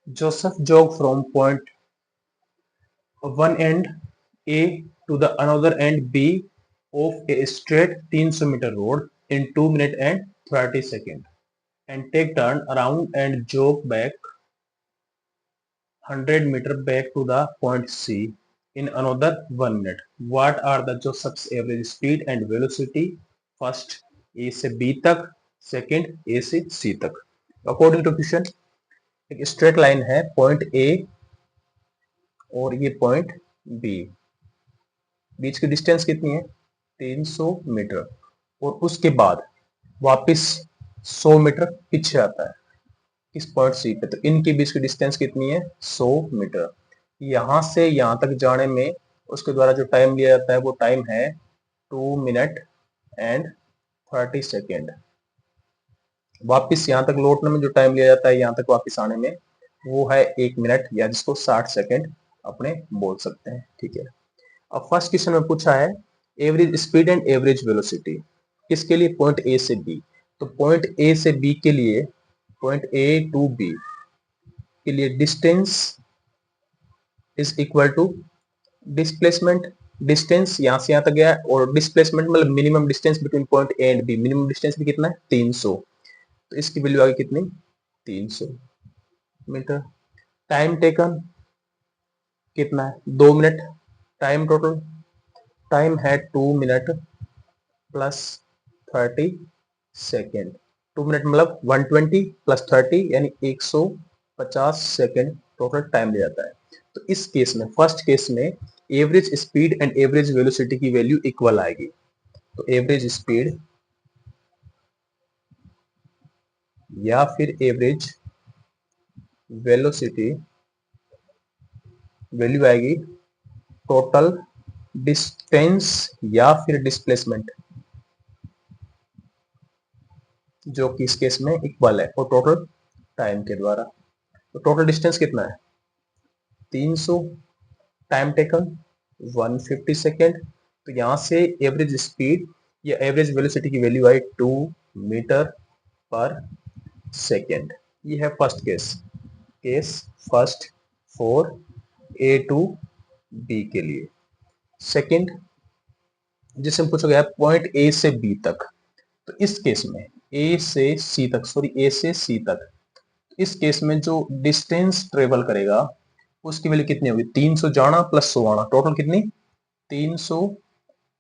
Joseph jogged from point one end A to the another end B of a straight 300 meter road in 2 minutes and 30 seconds and take turn around and jog back 100 meter back to the point C in another 1 minute. What are the Joseph's average speed and velocity? First A से B तक, second A से C तक. According to question, एक straight line है point A और ये point B, बीच की distance कितनी है 300 मीटर और उसके बाद वापस 100 मीटर पीछे आता है इस पॉइंट सी पे, तो इनके बीच की डिस्टेंस कितनी है 100 मीटर। यहां से यहां तक जाने में उसके द्वारा जो टाइम लिया जाता है वो टाइम है 2 मिनट एंड 30 सेकेंड। वापस यहां तक लौटने में जो टाइम लिया जाता है यहां तक वापस आने में वो है 1 मिनट या जिसको 60 सेकेंड अपने बोल सकते हैं। ठीक है, अब फर्स्ट क्वेश्चन में पूछा है average speed and average velocity किसके लिए, पॉइंट ए से बी। तो पॉइंट ए से बी के लिए, पॉइंट ए टू बी के लिए distance is equal to displacement. Distance यहां से यहां तक गया और डिस्प्लेसमेंट मतलब minimum distance between point A and B, minimum distance भी कितना है 300, तो इसकी वैल्यू आ गई कितनी 300 मीटर। टाइम टेकन कितना है 2 मिनट, टाइम टोटल टाइम है 2 मिनट प्लस 30 सेकेंड। 2 मिनट मतलब 120 प्लस 30 यानी 150 सेकेंड टोटल टाइम ले जाता है। तो इस केस में, फर्स्ट केस में average speed and average velocity की वैल्यू इक्वल आएगी। तो एवरेज स्पीड या फिर एवरेज वेलोसिटी वैल्यू आएगी टोटल डिस्टेंस या फिर डिस्प्लेसमेंट, जो कि इस केस में इक्वल है और टोटल टाइम के द्वारा। तो टोटल डिस्टेंस कितना है 300, टाइम टेकन 150 सेकेंड। तो यहां से एवरेज स्पीड या एवरेज वेलोसिटी की वैल्यू आई 2 मीटर पर सेकेंड। ये है first case, case first for A to B के लिए। सेकेंड जिससे पूछा गया पॉइंट ए से बी तक, तो इस केस में ए से सी तक, सॉरी ए से सी तक, इस केस में जो डिस्टेंस ट्रेवल करेगा उसकी वैल्यू कितनी होगी 300 जाना प्लस 100 आना, टोटल कितनी 300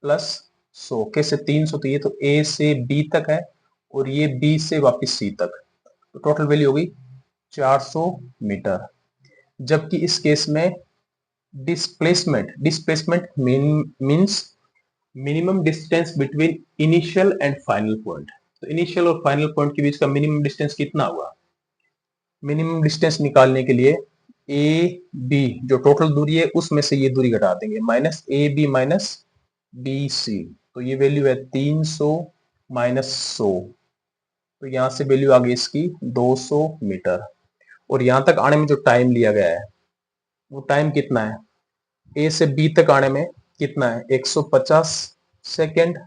प्लस 100। कैसे 300, तो ये तो ए से बी तक है और ये बी से वापस सी तक, तो टोटल वैल्यू होगी 400 मीटर। जबकि इस केस में displacement, displacement means minimum distance between initial and final point. तो इनिशियल और फाइनल पॉइंट के बीच का मिनिमम डिस्टेंस कितना हुआ, मिनिमम डिस्टेंस निकालने के लिए ए बी जो टोटल दूरी है उसमें से ये दूरी घटा देंगे, minus A B minus B C, तो ये वैल्यू है 300 माइनस 100, तो यहां से वैल्यू आ गई इसकी 200 मीटर। और यहां तक आने में जो टाइम लिया गया है वो टाइम कितना है ए से बी तक आने में कितना है 150 second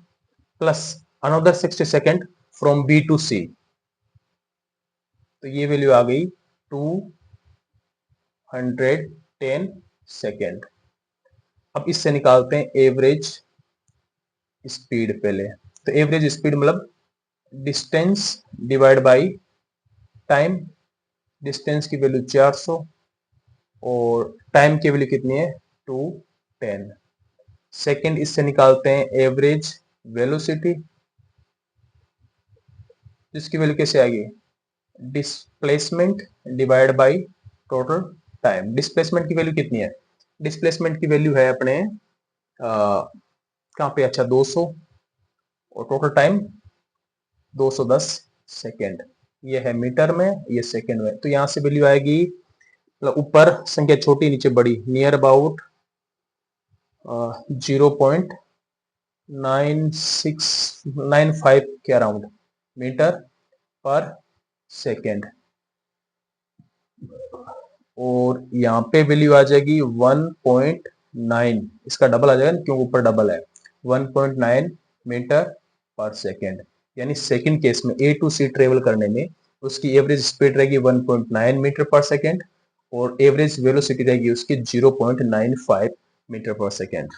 plus another 60 second from B to C, तो ये वैल्यू आ गई 210 सेकेंड। अब इससे निकालते हैं एवरेज स्पीड पहले। तो एवरेज स्पीड मतलब distance divide by time, distance की वैल्यू 400 और टाइम की वैल्यू कितनी है 210 सेकेंड। इससे निकालते हैं एवरेज वेलोसिटी, जिसकी वैल्यू कैसे आएगी displacement divide by total time. Displacement की वैल्यू कितनी है, डिस्प्लेसमेंट की वैल्यू है अपने कहां पे, अच्छा 200 और टोटल टाइम 210 सेकेंड। ये है मीटर में, ये सेकेंड में, तो यहां से वैल्यू आएगी मतलब ऊपर संख्या छोटी नीचे बड़ी, नियर अबाउट 0.9695 के अराउंड मीटर पर सेकेंड। और यहाँ पे वैल्यू आ जाएगी 1.9, इसका डबल आ जाएगा क्योंकि ऊपर डबल है, 1.9 मीटर पर सेकेंड। यानी सेकेंड केस में ए टू सी ट्रेवल करने में उसकी एवरेज स्पीड रहेगी 1.9 मीटर पर सेकेंड और एवरेज वेलोसिटी रहेगी उसकी 0.95 मीटर पर सेकेंड।